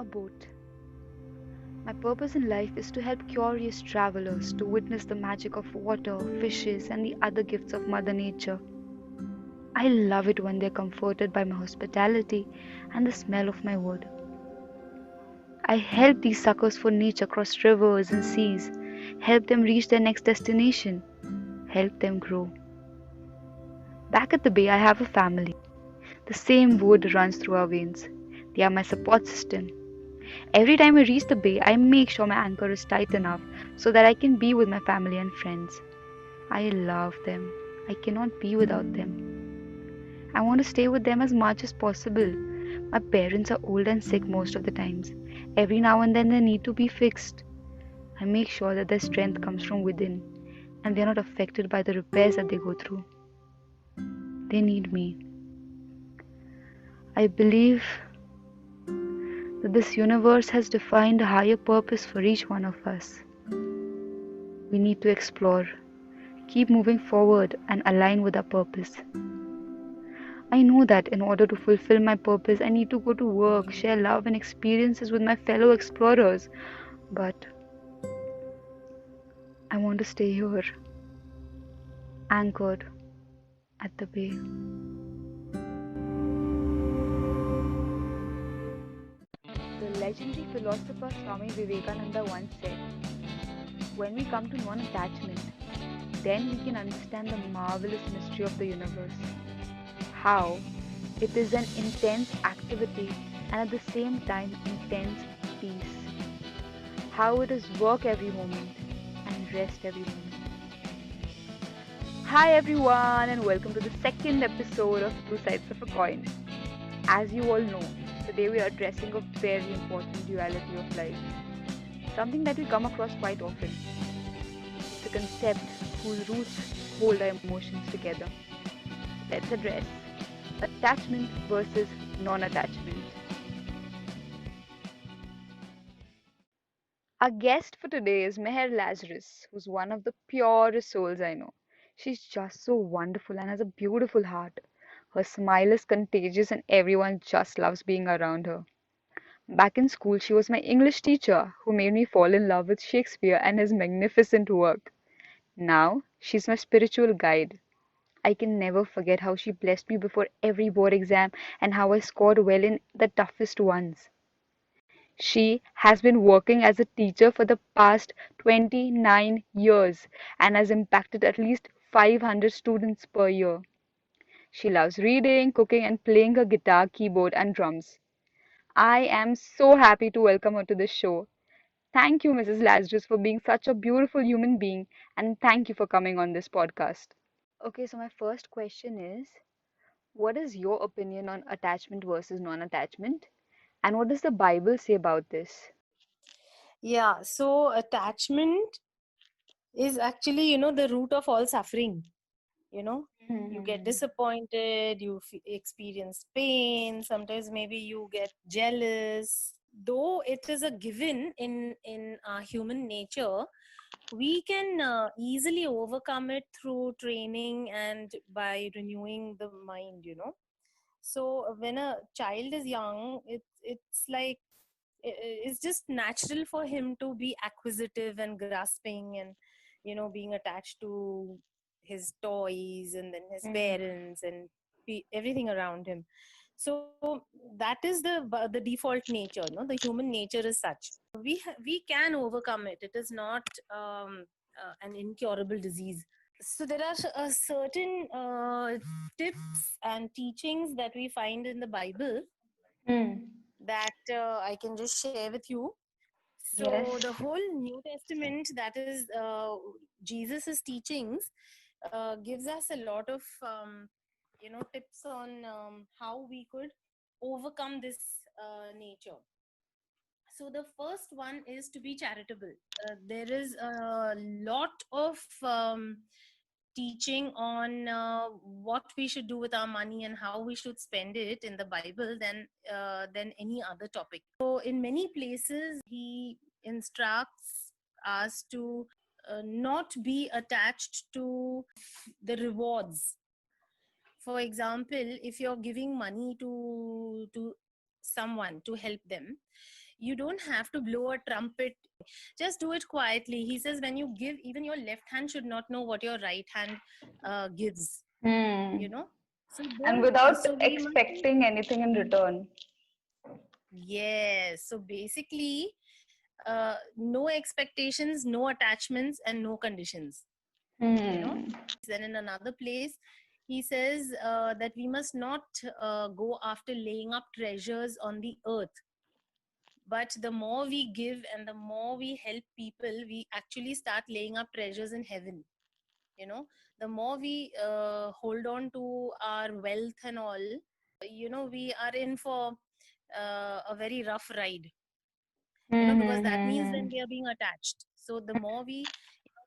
boat. My purpose in life is to help curious travelers to witness the magic of water, fishes, and the other gifts of Mother Nature. I love it when they're comforted by my hospitality and the smell of my wood. I help these suckers for nature cross rivers and seas, help them reach their next destination, help them grow. Back at the bay, I have a family. The same wood runs through our veins. They are my support system. Every time I reach the bay, I make sure my anchor is tight enough so that I can be with my family and friends. I love them. I cannot be without them. I want to stay with them as much as possible. My parents are old and sick most of the times. Every now and then they need to be fixed. I make sure that their strength comes from within and they are not affected by the repairs that they go through. They need me. I believe that this universe has defined a higher purpose for each one of us. We need to explore, keep moving forward, and align with our purpose. I know that in order to fulfill my purpose, I need to go to work, share love and experiences with my fellow explorers. But I want to stay here, anchored at the bay. The legendary philosopher Swami Vivekananda once said, when we come to non attachment, then we can understand the marvelous mystery of the universe. How it is an intense activity and at the same time intense peace. How it is work every moment and rest every moment. Hi everyone and welcome to the second episode of Two Sides of a Coin. As you all know, today we are addressing a very important duality of life. Something that we come across quite often. It's a concept whose roots hold our emotions together. Let's address attachment versus non-attachment. Our guest for today is Meher Lazarus, who's one of the purest souls I know. She's just so wonderful and has a beautiful heart. Her smile is contagious and everyone just loves being around her. Back in school, she was my English teacher who made me fall in love with Shakespeare and his magnificent work. Now, she's my spiritual guide. I can never forget how she blessed me before every board exam and how I scored well in the toughest ones. She has been working as a teacher for the past 29 years and has impacted at least 500 students per year. She loves reading, cooking, and playing her guitar, keyboard, and drums. I am so happy to welcome her to the show. Thank you, Mrs. Lazarus, for being such a beautiful human being, and thank you for coming on this podcast. Okay, so my first question is, what is your opinion on attachment versus non-attachment? And what does the Bible say about this? Yeah, so attachment is actually, the root of all suffering. You know, you get Hmm. disappointed, you experience pain, sometimes maybe you get jealous. Though it is a given in our human nature, we can easily overcome it through training and by renewing the mind. So when a child is young, it's like it's just natural for him to be acquisitive and grasping and being attached to his toys and then his Hmm. parents and everything around him. So that is the default nature, no, the human nature is such. We can overcome it. It is not an incurable disease. So there are certain tips and teachings that we find in the Bible Hmm. that I can just share with you. So the Yes. whole New Testament, that is Jesus's teachings, gives us a lot of tips on how we could overcome this nature. So the first one is to be charitable. There is a lot of teaching on what we should do with our money and how we should spend it in the Bible than any other topic. So in many places he instructs us to not be attached to the rewards. For example, if you're giving money to someone to help them, You don't have to blow a trumpet. Just do it quietly. He says when you give, even your left hand should not know what your right hand gives. Hmm. You know. So And don't. without So we must. expecting anything in return. Yes. So basically, no expectations, no attachments, and no conditions. You know. Hmm. Then in another place, he says that we must not go after laying up treasures on the earth, but the more we give and the more we help people, we actually start laying up treasures in heaven. You know, the more we hold on to our wealth and all, we are in for a very rough ride, because that means then Hmm. we are being attached. So the more we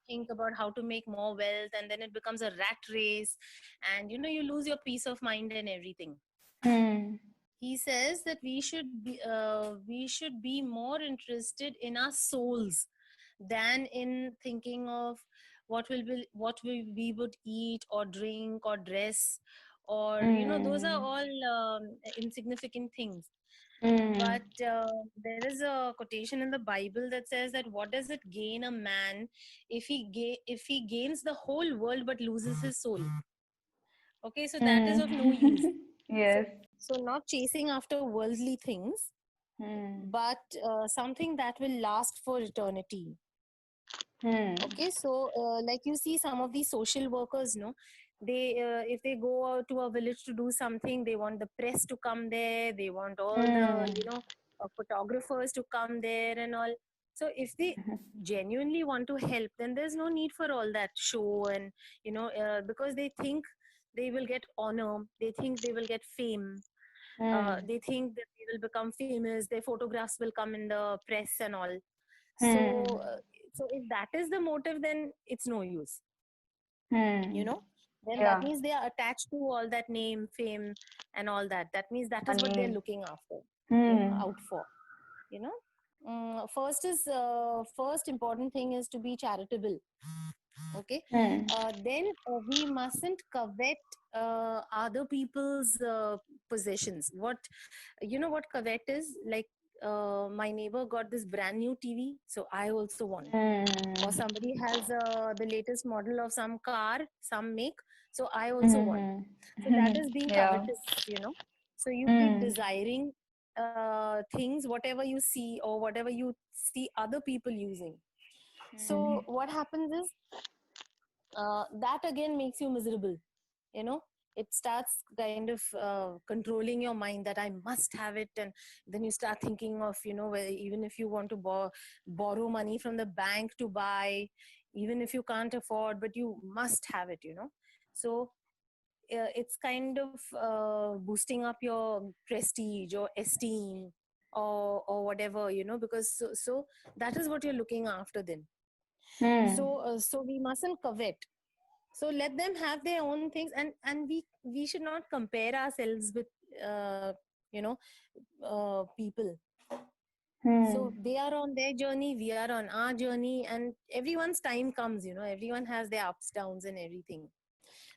think about how to make more wealth, and then it becomes a rat race, and you lose your peace of mind and everything. Hmm. He says that we should be more interested in our souls than in thinking of what we would eat or drink or dress, or those are Hmm. all insignificant things. Hmm. But there is a quotation in the Bible that says that what does it gain a man if he gains the whole world but loses his soul? Okay, so that is Hmm. of no use. So, Yes. so not chasing after worldly things, Hmm. but something that will last for eternity. Hmm. Okay, so like you see some of these social workers, no, they if they go out to a village to do something, they want the press to come there, they want all the Hmm. photographers to come there and all. So if they genuinely want to help, then there's no need for all that show, and because they think they will get honor, they think they will get fame, Hmm. they think that they will become famous, their photographs will come in the press and all. Hmm. So if that is the motive, then it's no use. Hmm. you know then that Yeah. means they are attached to all that name, fame, and all that. That means that is what they're Money. looking after, Hmm. out for. you know first important thing is to be charitable. Okay. Hmm. Then we mustn't covet other people's possessions. What covet is like. My neighbor got this brand new TV, so I also want. Or Hmm. somebody has the latest model of some car, some make, so I also want. Hmm. So that is being Yeah. covetous. So you keep Hmm. desiring things, whatever you see or whatever you see other people using. Hmm. So what happens is that again makes you miserable. you know it starts kind of controlling your mind that I must have it, and then you start thinking of whether, even if you want to borrow money from the bank to buy, even if you can't afford, but you must have it. So it's kind of boosting up your prestige or esteem, or whatever, because so that is what you're looking after then. Hmm. So we mustn't covet. So let them have their own things, and we should not compare ourselves with uh, you know people. Hmm. So they are on their journey, we are on our journey, and everyone's time comes. Everyone has their ups, downs, and everything.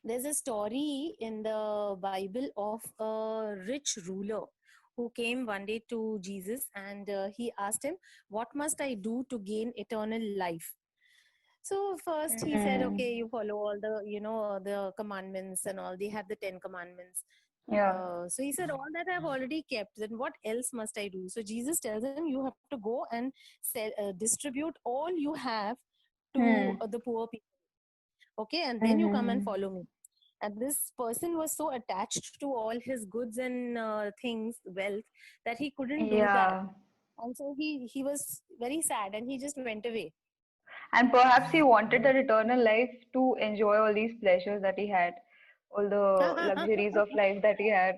There's a story in the Bible of a rich ruler who came one day to Jesus, and he asked him, what must I do to gain eternal life? So first he said, Hmm. okay, you follow all the commandments and all. They have the 10 commandments. Yeah. So he said, all that I've already kept. Then what else must I do? So Jesus tells him, you have to go and distribute all you have to Hmm. the poor people. Okay, and then you come and Hmm. follow me. And this person was so attached to all his goods and things, wealth, that he couldn't do that. Yeah. And so he was very sad, and he just went away. And perhaps he wanted that eternal life to enjoy all these pleasures that he had, all the luxuries of life that he had.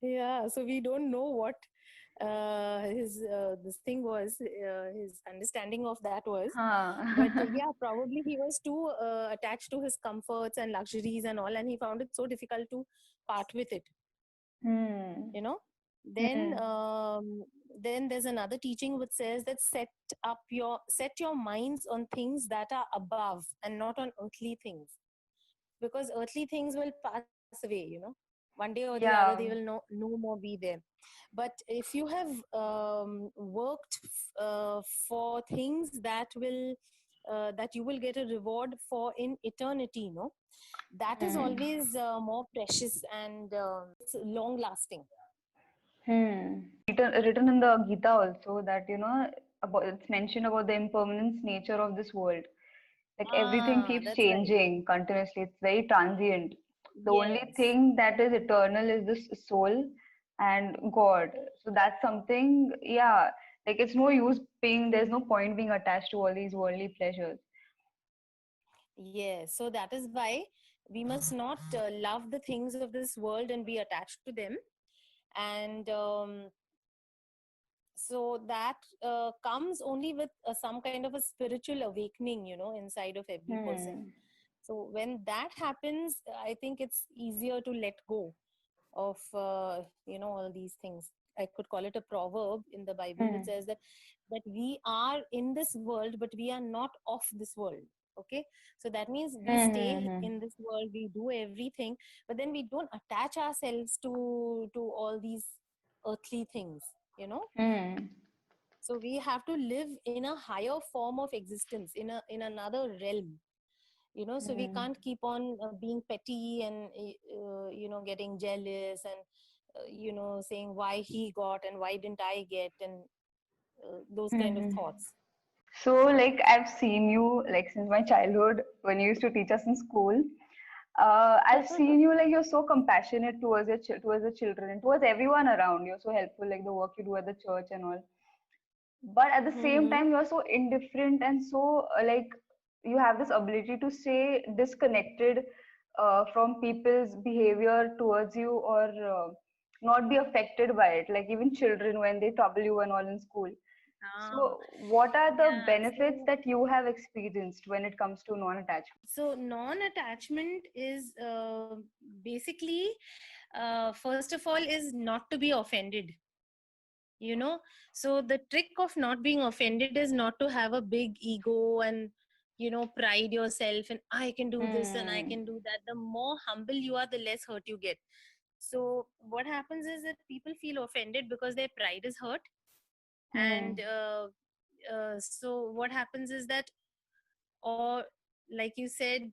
Yeah, so we don't know what his this thing was, his understanding of that was. But Huh. yeah, probably he was too attached to his comforts and luxuries and all, and he found it so difficult to part with it. Hmm. You know. Then Hmm. then there's another teaching which says that set your minds on things that are above and not on earthly things, because earthly things will pass away. One day or the other, Yeah. they will no more be there. But if you have worked for things that you will get a reward for in eternity, no, that is Hmm. always more precious, and it's long lasting. Hmm. Written in the Gita also that, about, it's mentioned about the impermanence nature of this world. Like everything Ah, keeps that's right. changing continuously. It's very transient. The only Yes. thing that is eternal is this soul and God. So that's something, yeah, like it's no use being, there's no point being attached to all these worldly pleasures. Yes. So that is why we must not love the things of this world and be attached to them. And so that comes only with some kind of a spiritual awakening, inside of every person. Hmm. So when that happens, I think it's easier to let go of all these things. I could call it a proverb in the Bible, which Hmm. says that we are in this world, but we are not of this world. Okay, so that means we Hmm. stay Hmm. in this world, we do everything, but then we don't attach ourselves to all these earthly things. Hmm. So we have to live in a higher form of existence, in another realm. So we Hmm. can't keep on being petty and getting jealous, and saying why he got and why didn't I get, and those kind of Hmm. thoughts. So, like, I've seen you, like, since my childhood, when you used to teach us in school. I've seen you, like, you're so compassionate towards towards the children and towards everyone around. You're so helpful, like the work you do at the church and all. But at the same Mm-hmm. time, you're so indifferent and so, like, you have this ability to stay disconnected from people's behavior towards you, or not be affected by it. Like even children when they trouble you and all in school. Ah, So, what are the yeah. benefits that you have experienced when it comes to non-attachment? So non-attachment is basically, first of all, is not to be offended. you know so the trick of not being offended is not to have a big ego and pride yourself, and I can do this and I Hmm. can do that. The more humble you are, the less hurt you get. So what happens is that people feel offended because their pride is hurt. And Hmm. so what happens is that, or like you said,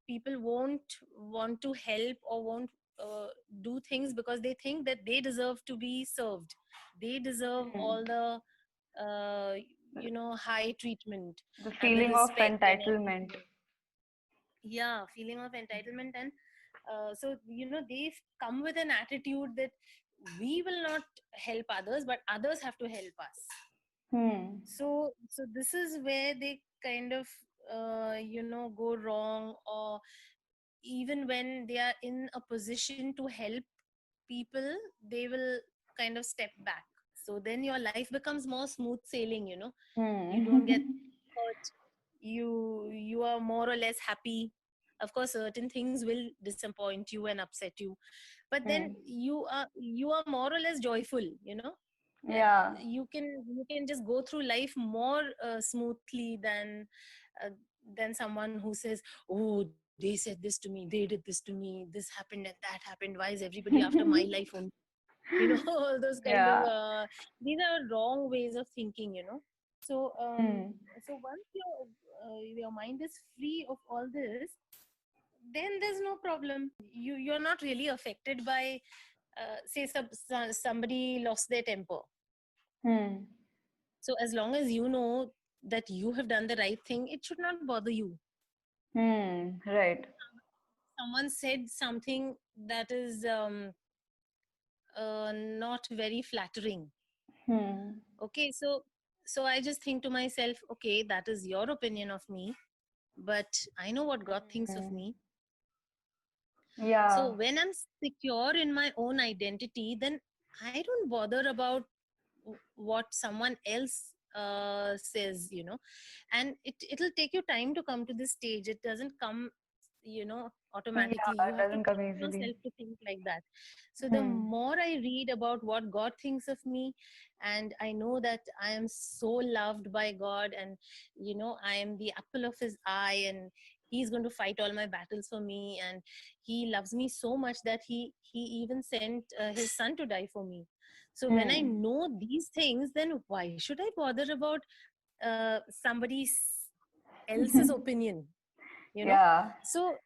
people won't want to help or won't uh, do things because they think that they deserve to be served. They deserve Hmm. all the high treatment The and the feeling of respect and entitlement. everything. Yeah, feeling of entitlement. And so they've come with an attitude that we will not help others, but others have to help us. Hmm. So this is where they kind of go wrong, or even when they are in a position to help people, they will kind of step back. So then your life becomes more smooth sailing. You don't get Hmm. hurt. You are more or less happy. Of course certain things will disappoint you and upset you, but then Hmm. you are more or less joyful. Uh, Yeah. you can just go through life more smoothly uh, than someone who says, oh, they said this to me, they did this to me, this happened and that happened, why is everybody after my life only? All those kind of Yeah. these are wrong ways of thinking. So Hmm. so once your mind is free of all this, then there's no problem. You're not really affected by say somebody lost their temper. Hmm. So as long as you know that you have done the right thing, it should not bother you. Hmm. Right. Someone said something that is not very flattering. Hmm. Okay, so I just think to myself, okay, that is your opinion of me, but I know what God thinks of Hmm. me. So Yeah. when I'm secure in my own identity, then I don't bother about what someone else says. And it'll take you time to come to this stage. It doesn't come automatically. Yeah. You It have to doesn't come teach easily. yourself to think like that. So the Hmm. more I read about what God thinks of me, and I know that I am so loved by God, and I am the apple of his eye, and he's going to fight all my battles for me, and he loves me so much that he even sent his son to die for me. So when I Hmm. know these things, then why should I bother about somebody else's opinion, you know? Yeah. So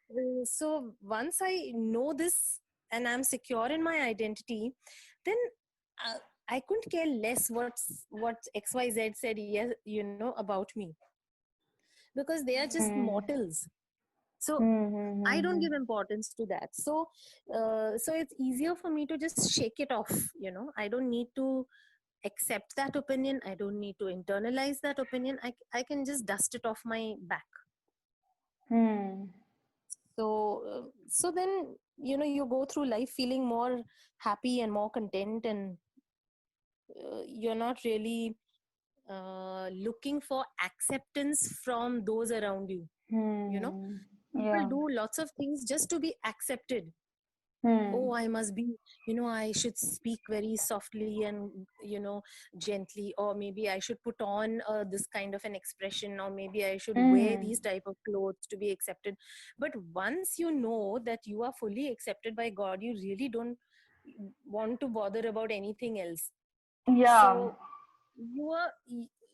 once I know this and I'm secure in my identity, then uh, I couldn't care less what XYZ said, yes, about me, because they are just Hmm. mortals. So Hmm. Hmm. I Hmm. don't Hmm. give importance to that. So it's easier for me to just shake it off. I don't need to accept that opinion. I don't need to internalize that opinion. I can just dust it off my back. Hmm. So then, you go through life feeling more happy and more content, and you're not really looking for acceptance from those around you. You know, Hmm. people Yeah. do lots of things just to be accepted. Hmm. Oh, I must be, I should speak very softly and gently, or maybe I should put on this kind of an expression, or maybe I should wear Hmm. these type of clothes to be accepted. But once you know that you are fully accepted by God, you really don't want to bother about anything else. Yeah. So you are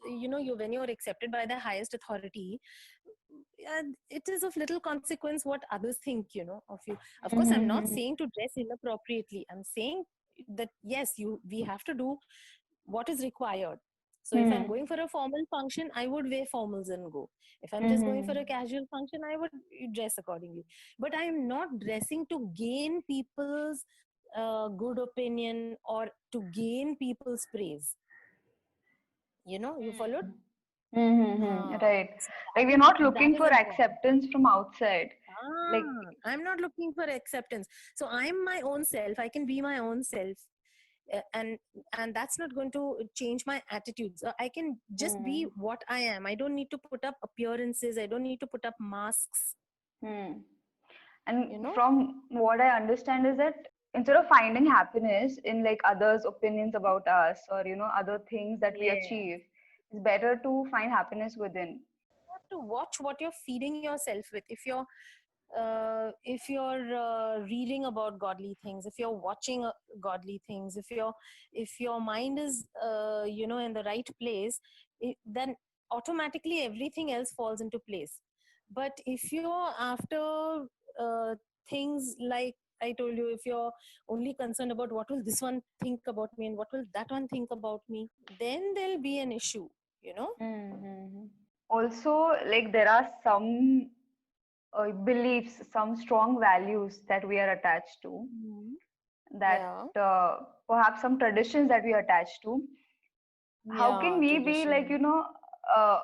you when you're accepted by the highest authority, and it is of little consequence what others think of you. Of course, I'm not Hmm. saying to dress inappropriately. I'm saying that yes, we have to do what is required. So if I'm Hmm. going for a formal function, I would wear formals and go. If I'm just going Hmm. for a casual function, I would dress accordingly. But I'm not dressing to gain people's good opinion, or to gain people's praise. You followed? Right. So Like we're not that looking is for important. acceptance from outside. Like, I'm not looking for acceptance. So I'm my own self. I can be my own self, uh, and and that's not going to change my attitudes. I can just be hmm. what I am. I don't need to put up appearances. I don't need to put up masks. Hmm. And You know. from what I understand is that instead of finding happiness in like others' opinions about us or other things that we Yeah. achieve, it's better to find happiness within. You have to watch what you're feeding yourself with. If you're reading about godly things, if you're watching godly things, if your mind is in the right place, then automatically everything else falls into place. But if you're after uh, things like I told you, if you're only concerned about what will this one think about me and what will that one think about me, then there'll be an issue you know Mm-hmm. Also, like there are some beliefs, some strong values that we are attached to, Mhm. that Yeah. perhaps some traditions that we are attached to. How can Yeah, we be like, tradition. uh,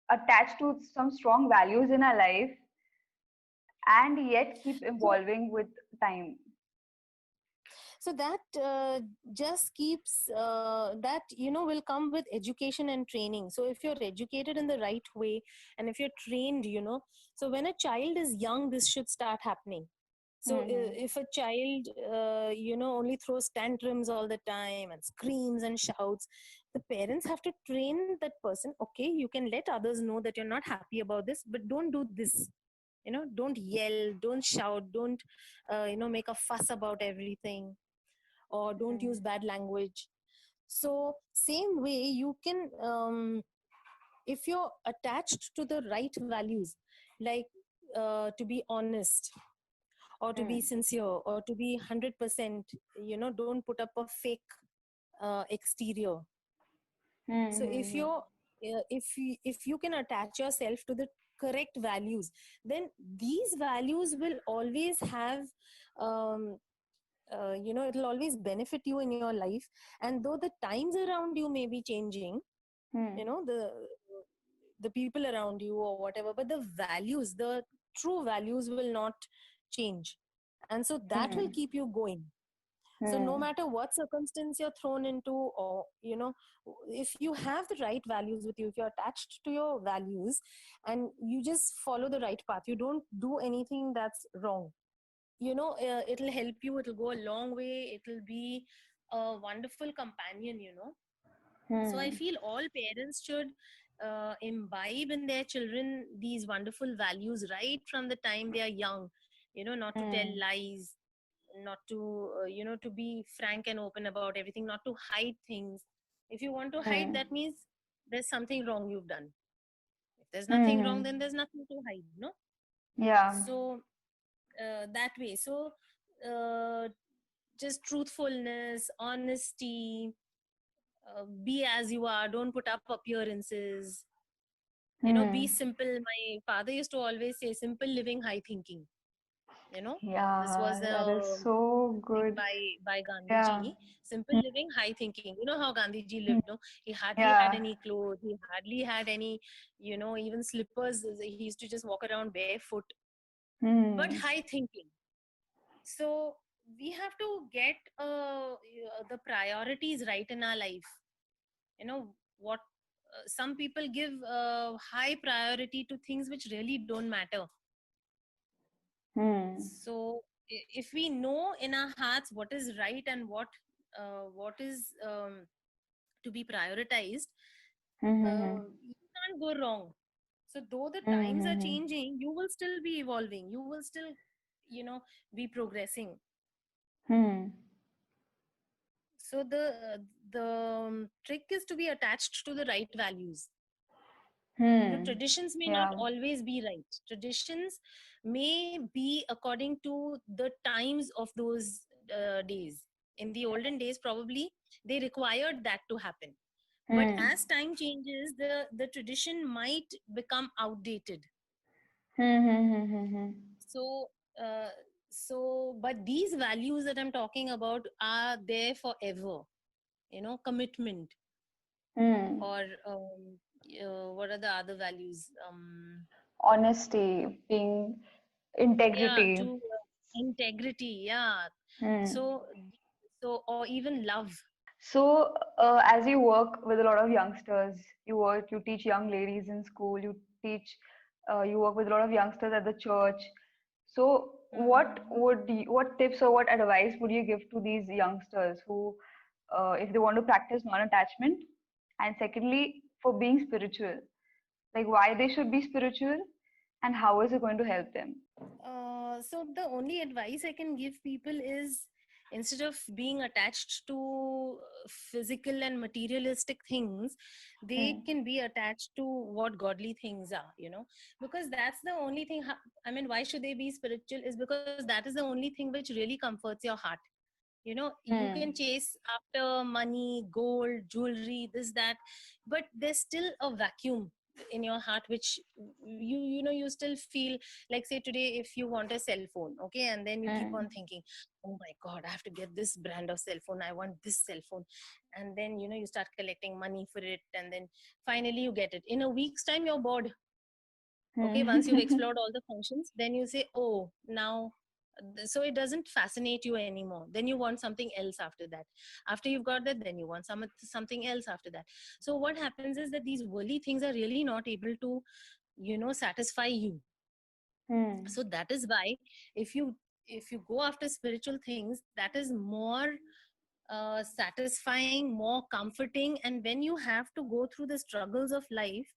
attached to some strong values in our life and yet keep So evolving with time? so that just keeps that will come with education and training. So if you're educated in the right way, and if you're trained, so when a child is young, this should start happening. So Mm-hmm. if a child only throws tantrums all the time and screams and shouts, the parents have to train that person. Okay, you can let others know that you're not happy about this, but don't do this. Don't yell, don't shout, don't make a fuss about everything, or don't use bad language. So same way you can, if you're attached to the right values, like to be honest, or to be sincere, or to be 100%, don't put up a fake exterior. So if Mm-hmm. you're if you can attach yourself to the correct values, then these values will always have, um, it'll always benefit you in your life. And though the times around you may be changing, Mm-hmm. the people around you or whatever, but the values, the true values will not change. And so that will keep you going. So no Hmm. matter what circumstance you're thrown into, or if you have the right values with you, if you're attached to your values, and you just follow the right path, you don't do anything that's wrong, it'll help you, it'll go a long way, it'll be a wonderful companion. So I Hmm. feel all parents should imbibe in their children these wonderful values right from the time they are young, not to tell Hmm. lies, not to to be frank and open about everything, not to hide things. If you want to hide, Hmm. that means there's something wrong you've done. If there's nothing wrong, Hmm. then there's nothing to hide, no? Yeah. So that way, so uh, just truthfulness, honesty, be as you are, don't put up appearances, be Hmm. simple. My father used to always say simple living, high thinking. you know this was Yeah, a that is so thing good. by Gandhi ji. Yeah. Simple living, high thinking. You know how Gandhi ji Hmm. lived, no? He hardly had Yeah. any clothes, he hardly had any, even slippers. He used to just walk around barefoot, but Hmm. high thinking. So we have to get the priorities right in our life. What some people give high priority to things which really don't matter. Hmm. So if we know in our hearts what is right and what is to be prioritized, Hmm. you can't go wrong. So though the times are Hmm. changing, you will still be evolving, you will still be progressing. Hmm. So the trick is to be attached to the right values. Hmm. Traditions may not Yeah. always be right. Traditions may be according to the times of those days. In the olden days, probably they required that to happen. But Hmm. as time changes, the tradition might become outdated. Hmm. So uh, but these values that I'm talking about are there forever. Commitment, Hmm. or what are the other values? Honesty, being Yeah, integrity. to integrity. Yeah. Hmm. So so or even love. So, as you work with a lot of youngsters, you teach young ladies in school, you work with a lot of youngsters at the church. So, Hmm. what tips or what advice would you give to these youngsters who, if they want to practice non-attachment, and secondly, for being spiritual, like why they should be spiritual, and how is it going to help them? So the only advice I can give people is, instead of being attached to physical and materialistic things, they Hmm. can be attached to what godly things are, because that's the only thing. I mean, why should they be spiritual? Is because that is the only thing which really comforts your heart. You can Hmm. chase after money, gold, jewelry, this, that, but there's still a vacuum in your heart which you still feel. Like, say today, if you want a cell phone, okay, and then you keep on Hmm. thinking, oh my god, I have to get this brand of cell phone, I want this cell phone. And then you start collecting money for it, and then finally you get it. In a week's time, you're bored. Okay, once you've Hmm. explored all the functions, then you say, oh, now, so it doesn't fascinate you anymore. Then you want something else after that. After you've got that, then you want something else after that. So what happens is that these worldly things are really not able to satisfy you. Hmm. So that is why, if you if you go after spiritual things, that is more satisfying, more comforting. And when you have to go through the struggles of life,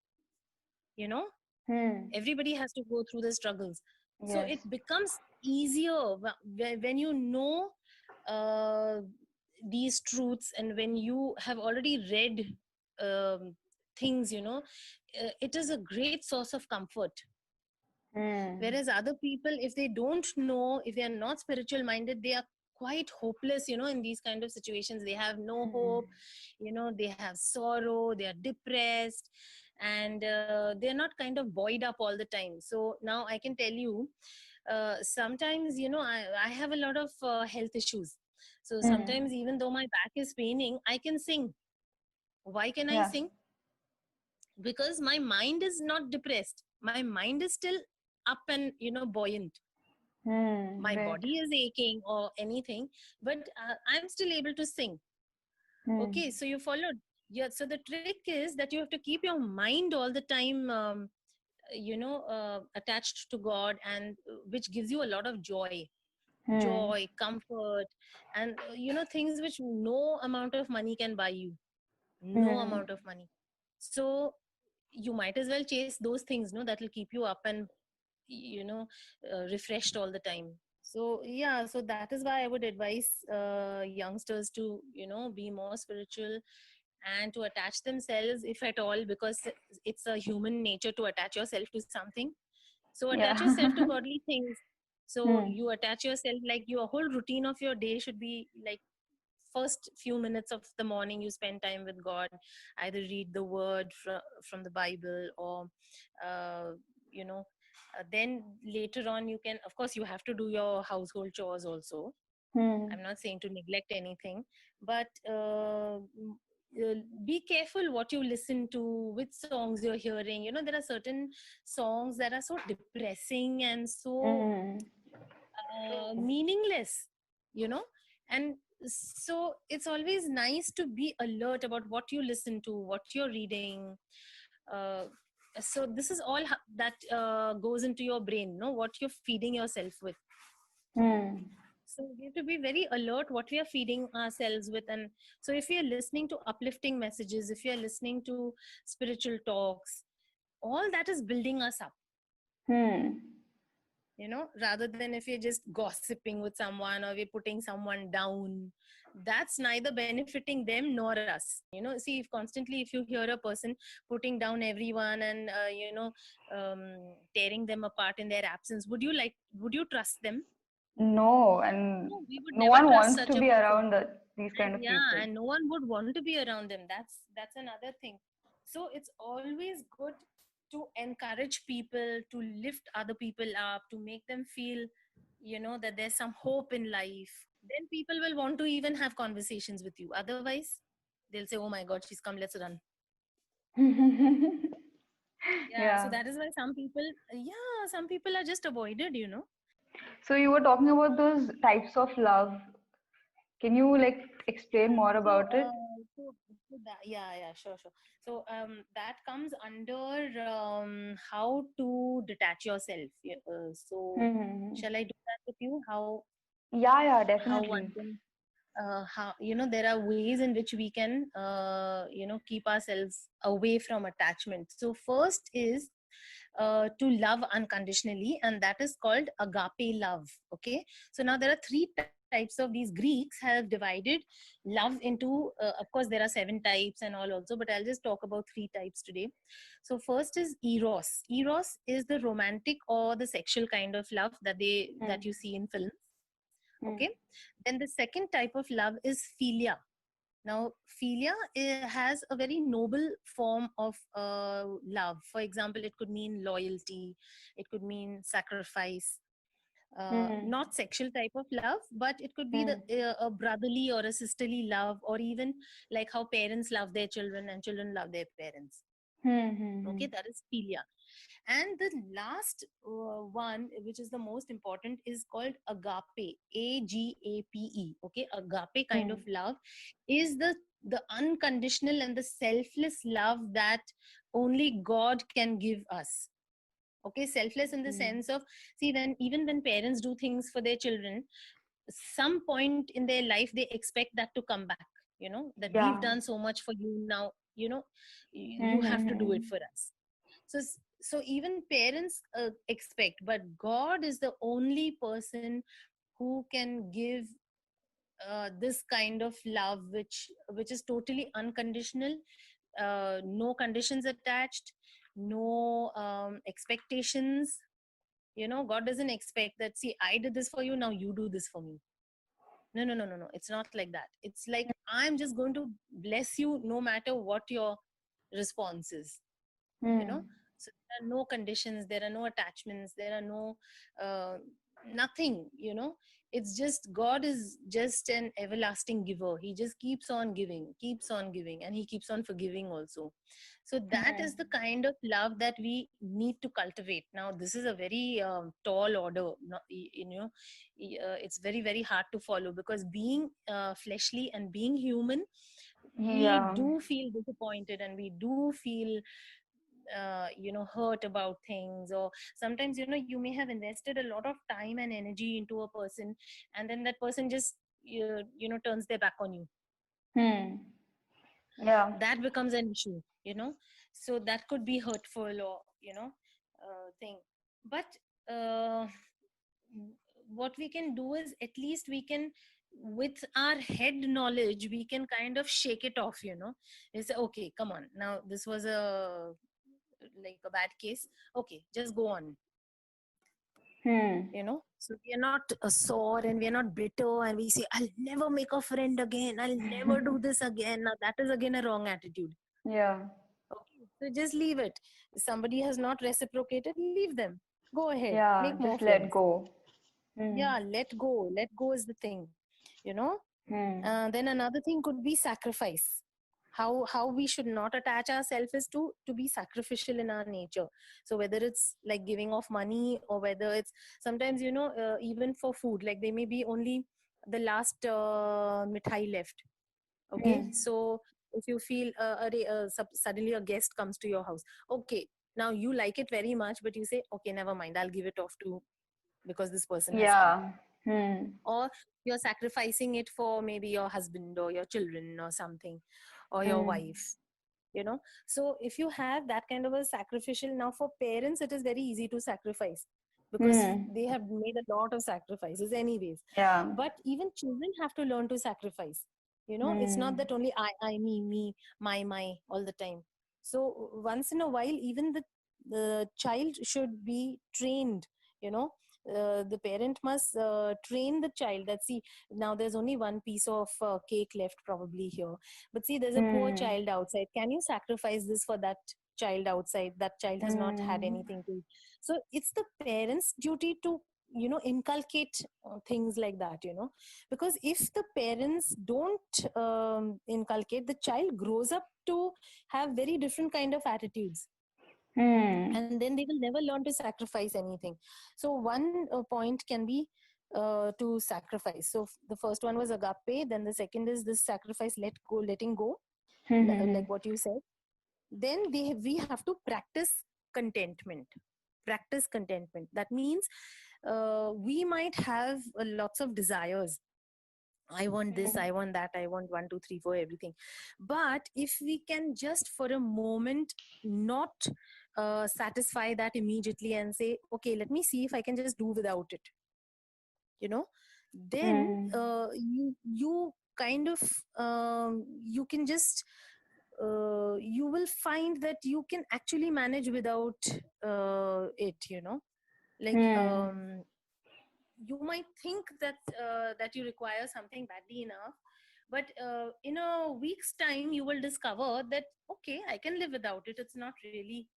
you know Hmm. everybody has to go through the struggles. So Yes. it becomes easier when you know uh, these truths, and when you have already read um, things, it is a great source of comfort. Hmm. Whereas other people, if they don't know, if they are not spiritual minded, they are quite hopeless, in these kind of situations. They have no Hmm. hope, they have sorrow, they are depressed, and they're not kind of buoyed up all the time. So now I can tell you, sometimes, I have a lot of health issues. So Hmm. sometimes, even though my back is paining, I can sing. Why can I Yeah. sing? Because my mind is not depressed, my mind is still up and buoyant. Hmm. My Right. body is aching or anything, but I'm still able to sing. Hmm. Okay, so you followed. Yeah, so the trick is that you have to keep your mind all the time attached to God, and which gives you a lot of Hmm. joy, comfort, and things which no amount of money can buy you. No Hmm. amount of money. So you might as well chase those things, no, that will keep you up and, you know, refreshed all the time. So yeah, so that is why I would advise youngsters to, you know, be more spiritual and to attach themselves, if at all, because it's a human nature to attach yourself to something. So attach Yeah. yourself to godly things. So Hmm. you attach yourself, like your whole routine of your day should be like, first few minutes of the morning you spend time with God, either read the word from the Bible, or uh, you know, then later on you can, of course, you have to do your household chores also. Hmm. I'm not saying to neglect anything, but be careful what you listen to, which songs you're hearing. You know, there are certain songs that are so depressing and so Hmm. True. meaningless, you know. And so it's always nice to be alert about what you listen to, what you're reading. uh, so this is all that goes into your brain, no, what you're feeding yourself with. Hmm. So we have to be very alert what we are feeding ourselves with. And so if we are listening to uplifting messages, if you are listening to spiritual talks, all that is building us up, Hmm. you know, rather than if you're just gossiping with someone or we're putting someone down. That's neither benefiting them nor us. You know, see, if constantly if you hear a person putting down everyone and you know, tearing them apart in their absence, would you trust them? No, and No, we would no never one trust wants such to a be person. around these kind And of yeah, people. and no one would want to be around them. That's another thing. So it's always good to encourage people, to lift other people up, to make them feel, you know, that there's some hope in life. Then people will want to even have conversations with you. Otherwise they'll say, oh my god, she's come, let's run. Yeah, so Yeah. that is why some people, yeah, some people are just avoided, you know. So you were talking about those types of love. Can you like explain more So, about it? so that, yeah, sure. So, that comes under how to detach yourself. Yeah, so, Hmm. shall I do that with you? Yeah, yeah, How one definitely. can, how, you know, there are ways in which we can, you know, keep ourselves away from attachment. So, first is to love unconditionally, and that is called agape love. Okay, so now there are three types of these. Greeks have divided love into, of course there are seven types and all also, but I'll just talk about three types today. So first is eros. Eros is the romantic or the sexual kind of love that you Hmm. see in films. Hmm. Okay, then the second type of love is philia. Now, philia has a very noble form of love. For example, it could mean loyalty, it could mean sacrifice, Hmm. not sexual type of love, but it could be Hmm. a brotherly or a sisterly love, or even like how parents love their children and children love their parents. Hmm. Hmm. Okay, that is philia. And the last one, which is the most important, is called agape. Agape. Okay, agape kind of Hmm. love is the unconditional and the selfless love that only God can give us. Okay, selfless in the Hmm. sense of, see, when even when parents do things for their children, some point in their life they expect that to come back, you know, that we've Yeah. done so much for you, now, you know, you Hmm. have to do it Hmm. for us. So so even parents expect, but God is the only person who can give this kind of love, which is totally unconditional, no conditions attached, no expectations. You know, God doesn't expect that, see, I did this for you, now you do this for me. No, it's not like that. It's like, I'm just going to bless you no matter what your response is, you know. Hmm. So there are no conditions, there are no attachments, there are no uh, nothing, you know. It's just, God is just an everlasting giver. He just keeps on giving, and he keeps on forgiving also. So that Hmm. is the kind of love that we need to cultivate. Now this is a very tall order, not, you know, it's very hard to follow, because being fleshly and being human, we Yeah. do feel disappointed, and we do feel you know, hurt about things. Or sometimes, you know, you may have invested a lot of time and energy into a person, and then that person just you know, turns their back on you. Hmm. Yeah. That becomes an issue, you know. so that could be hurtful, or thing. But uh, what we can do is, at least we can, with our head knowledge, we can kind of shake it off. We say, okay, come on, now this was a like a bad case. Okay, just go on. Hmm. So we are not sore, and we are not bitter, and we say, I'll never make a friend again, I'll never do this again. Now that is again a wrong attitude. Yeah. Okay, so just leave it. If somebody has not reciprocated, leave them. Go ahead, Yeah. make more Just let friends. go. Hmm. Yeah, let go. Let go is the thing. You know. Hmm. Then another thing could be sacrifice. How we should not attach ourselves is to be sacrificial in our nature. So whether it's like giving off money, or whether it's sometimes, even for food, like there may be only the last mithai left. Okay, Hmm. so if you feel suddenly a guest comes to your house, okay, now you like it very much, but you say, okay, never mind, I'll give it off to, because this person has come. Yeah. Hmm. Or you're sacrificing it for maybe your husband or your children or something, or your Hmm. wife. So if you have that kind of a sacrificial, now for parents it is very easy to sacrifice, because Hmm. they have made a lot of sacrifices anyways. Yeah. But even children have to learn to sacrifice. It's not Hmm. that only I, me, my all the time. So once in a while, even the child should be trained. The parent must train the child that, see, now there's only one piece of cake left probably here, but see, there's a poor Hmm. child outside. Can you sacrifice this for that child outside? That child has not had Hmm. anything to eat. So it's the parents' duty to, inculcate things like that, because if the parents don't inculcate, the child grows up to have very different kind of attitudes, Hmm. and then they will never learn to sacrifice anything. So one point can be to sacrifice. So the first one was agape, then the second is this sacrifice, letting go, Hmm. like what you said. Then we have to contentment practice contentment. That means we might have lots of desires. I want this, I want that, I want one, two, three, four, everything. But if we can just for a moment not satisfy that immediately, and say, okay, let me see if I can just do without it, you know, then Hmm. you kind of you can just you will find that you can actually manage without it, like Hmm. you might think that you require something badly enough, but in a week's time you will discover that, okay, I can live without it. It's not really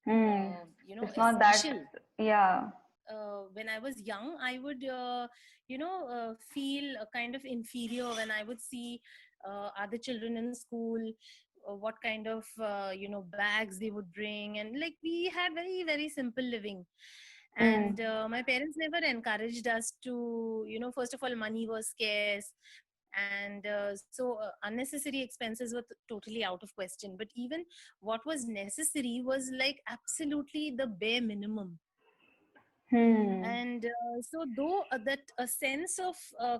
Hmm. It's not that. essential. Yeah. When I was young, I would, feel kind of inferior when I would see other children in school, what kind of, bags they would bring. And like, we had very, very simple living. Hmm. And my parents never encouraged us to, first of all, money was scarce. And so unnecessary expenses were totally out of question. But even what was necessary was like absolutely the bare minimum. Hmm. And so though that a sense of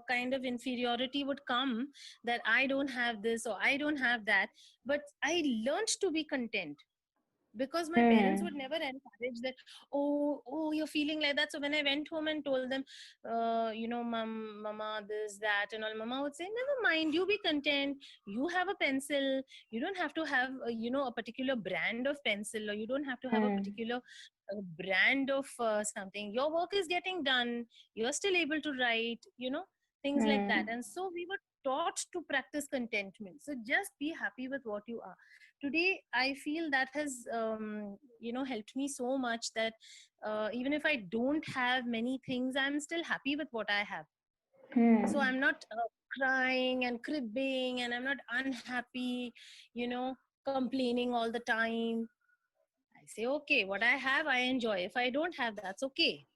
kind of inferiority would come, that I don't have this or I don't have that, but I learned to be content, because my parents Hmm. would never encourage that. Oh, you're feeling like that. So when I went home and told them, mama, this, that, and all, mama would say, never mind, you be content. You have a pencil. You don't have to have a particular brand of pencil, or you don't have to have a Hmm. particular brand of something. Your work is getting done. You're still able to write, things like that. Hmm. And so we were taught to practice contentment. So just be happy with what you are. Today I feel that has helped me so much, that even if I don't have many things, I'm still happy with what I have. So Hmm. I'm not crying and cribbing, and I'm not unhappy, you know complaining all the time. I say, okay, what I have I enjoy. If I don't have, that's okay.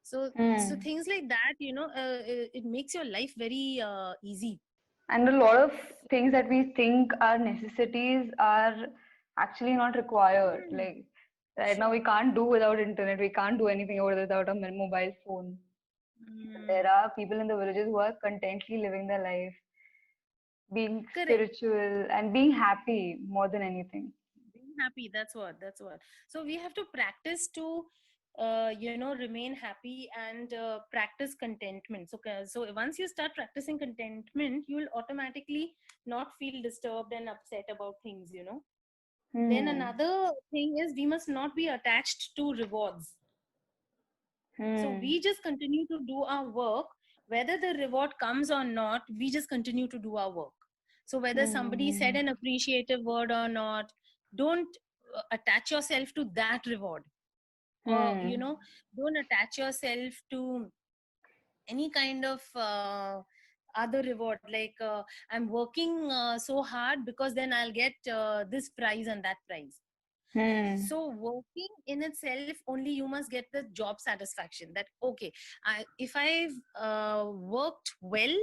So Hmm. things like that, it makes your life very easy. And a lot of things that we think are necessities are actually not required. Hmm, Like right now, sure. we can't do without internet. We can't do anything without a mobile phone. There Hmm, are people in the villages who are contently living their life. being Correct. spiritual and being happy more than anything. Being happy, that's what. So we have to practice to remain happy and practice contentment. So once you start practicing contentment, you'll automatically not feel disturbed and upset about things. Then Hmm. another thing is we must not be attached to rewards. So Hmm. we just continue to do our work, whether the reward comes or not. We just continue to do our work. So whether somebody said Hmm. an appreciative word or not, don't attach yourself to that reward. Or Hmm. don't attach yourself to any kind of other reward, like I'm working so hard because then I'll get this prize and that prize. Hmm. So working in itself, only you must get the job satisfaction, that okay, if I've worked well,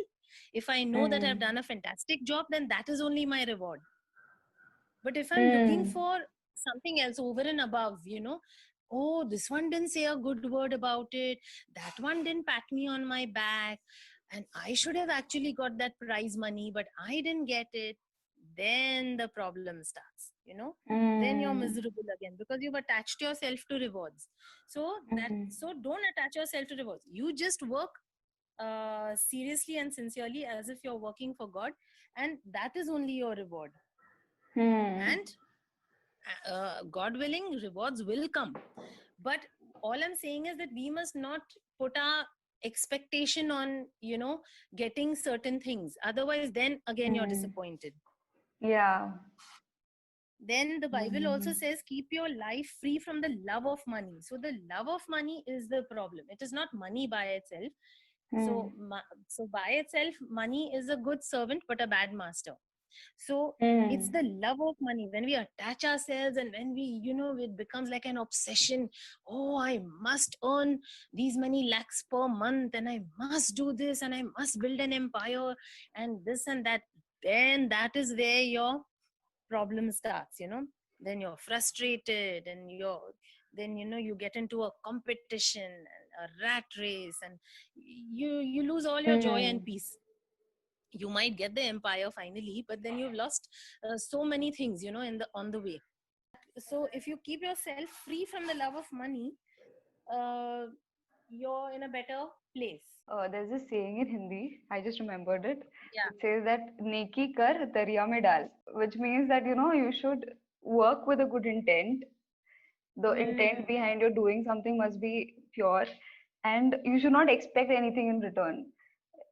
if I know that I've Hmm. done a fantastic job, then that is only my reward. But if I'm looking Hmm. for something else over and above, oh, this one didn't say a good word about it, that one didn't pat me on my back, and I should have actually got that prize money, but I didn't get it, then the problem starts. Then you're Hmm. miserable again because you've attached yourself to rewards. Hmm. So don't attach yourself to rewards. You just work seriously and sincerely as if you're working for God, and that is only your reward. Hmm. And God willing, rewards will come. But all I'm saying is that we must not put our expectation on getting certain things, otherwise then again you're Hmm. disappointed. Yeah. Then the Bible also Hmm. says, keep your life free from the love of money. So the love of money is the problem. It is not money by itself. Hmm. So by itself, money is a good servant but a bad master. So it's Hmm. the love of money. When we attach ourselves and when it becomes like an obsession. Oh, I must earn these many lakhs per month, and I must do this, and I must build an empire, and this and that. Then that is where your problem starts. Then you're frustrated, and you get into a competition, a rat race, and you lose all your joy and Hmm. peace. You might get the empire finally, but then you've lost so many things in the on the way. So if you keep yourself free from the love of money, uh, you're in a better place. There's this saying in Hindi, I just remembered it. Yeah. It says that neki kar dariya mein dal, which means that you should work with a good intent. The intent Hmm. behind your doing something must be pure, and you should not expect anything in return.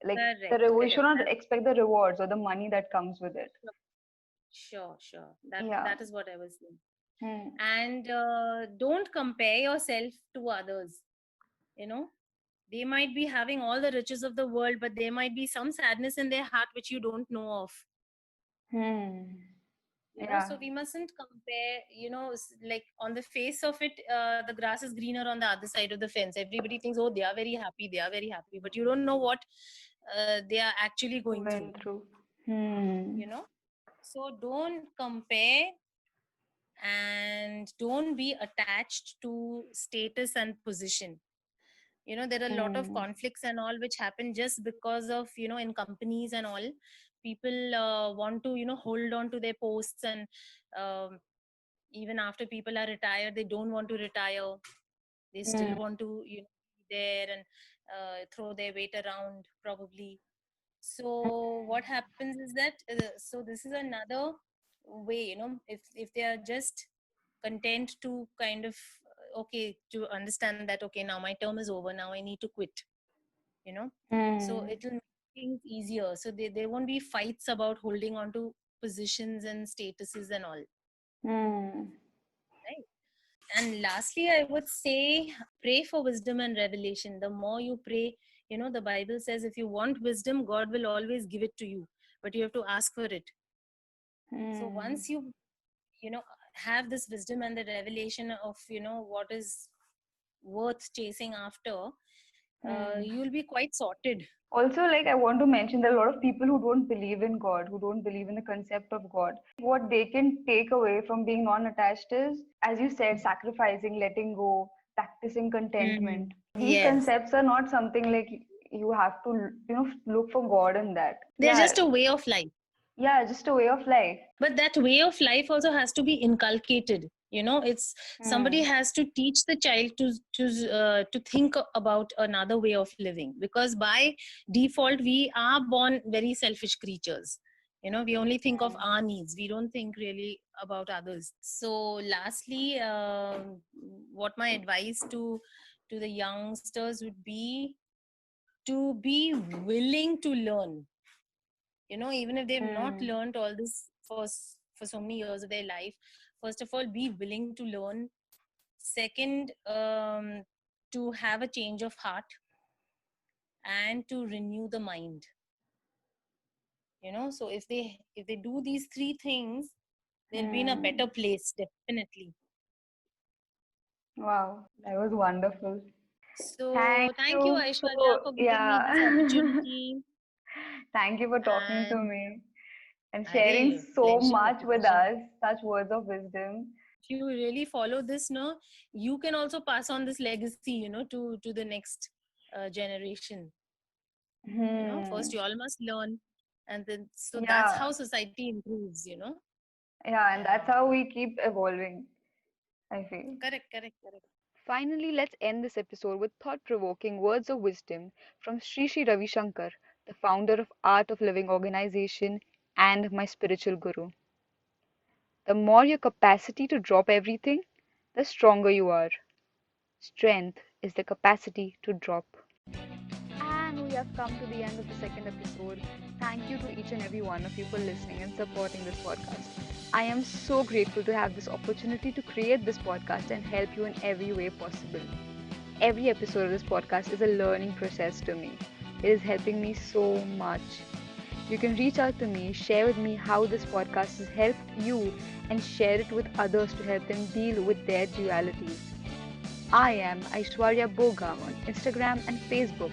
Like Correct, you should correct. not That's expect the rewards or the money that comes with it. sure. That Yeah. that is what I was saying. Hmm. And don't compare yourself to others. you know they might be having all the riches of the world, but there might be some sadness in their heart which you don't know of. Hmm. So Yeah. we mustn't compare. Like on the face of it, the grass is greener on the other side of the fence. Everybody thinks, oh, they are very happy, but you don't know what they are actually going through. Going through. Hmm. you know so don't compare, and don't be attached to status and position. There are a lot of Hmm. conflicts and all which happen just because of in companies and all. People want to hold on to their posts, and um, even after people are retired, they don't want to retire. They still Hmm. want to be there and throw their weight around probably. So what happens is that so this is another way. If they are just content to kind of okay, to understand that okay, now my term is over, now I need to quit. you know so Hmm. it will make things easier, so there won't be fights about holding on to positions and statuses and all, Hmm. right? And lastly, I would say pray for wisdom and revelation. The more you pray, the Bible says if you want wisdom, God will always give it to you, but you have to ask for it. So Hmm. once you know have this wisdom and the revelation of what is worth chasing after, Hmm. you'll be quite sorted. Also, like, I want to mention that a lot of people who don't believe in God, who don't believe in the concept of God, what they can take away from being non-attached is, as you said, sacrificing, letting go, practicing contentment. These Yes, concepts are not something like you have to, look for God in that. they're Yeah. just a way of life. Yeah, just a way of life. But that way of life also has to be inculcated. It's somebody Hmm. has to teach the child to think about another way of living, because by default we are born very selfish creatures. We only think of Hmm. our needs, we don't think really about others. So lastly, what my advice to the youngsters would be to be willing to learn. Even if they've not Hmm. learned all this for so many years of their life, first of all, be willing to learn. Second, to have a change of heart and to renew the mind. So if they do these three things, they'll be in a better Hmm. place, definitely. Wow, that was wonderful. So Thank thank you, you. Aishwarya, So, for giving me yeah. this opportunity. Thank you for talking to And me and sharing Arey, so pleasure, much with pleasure. us, such words of wisdom. If you really follow this, no, you can also pass on this legacy, to the next generation. First Hmm. you all must learn, and then so that's Yeah, how society improves. yeah, and that's Yeah. how we keep evolving, I feel. Correct, correct, correct. Finally, let's end this episode with thought provoking words of wisdom from Sri Sri Ravi Shankar, the founder of Art of Living organization and my spiritual guru. The more your capacity to drop everything, the stronger you are. Strength is the capacity to drop. And we have come to the end of the second episode. Thank you to each and every one of you for listening and supporting this podcast. I am so grateful to have this opportunity to create this podcast and help you in every way possible. Every episode of this podcast is a learning process to me. It is helping me so much. You can reach out to me, share with me how this podcast has helped you, and share it with others to help them deal with their dualities. I am Aishwarya Bogam on Instagram and Facebook.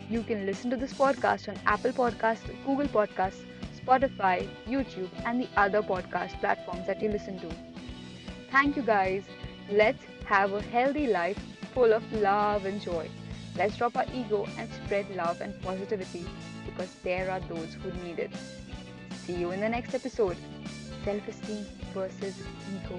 You can listen to this podcast on Apple Podcasts, Google Podcasts, Spotify, YouTube, and the other podcast platforms that you listen to. Thank you guys. Let's have a healthy life full of love and joy. Let's drop our ego and spread love and positivity because there are those who need it. See you in the next episode. Self esteem versus ego.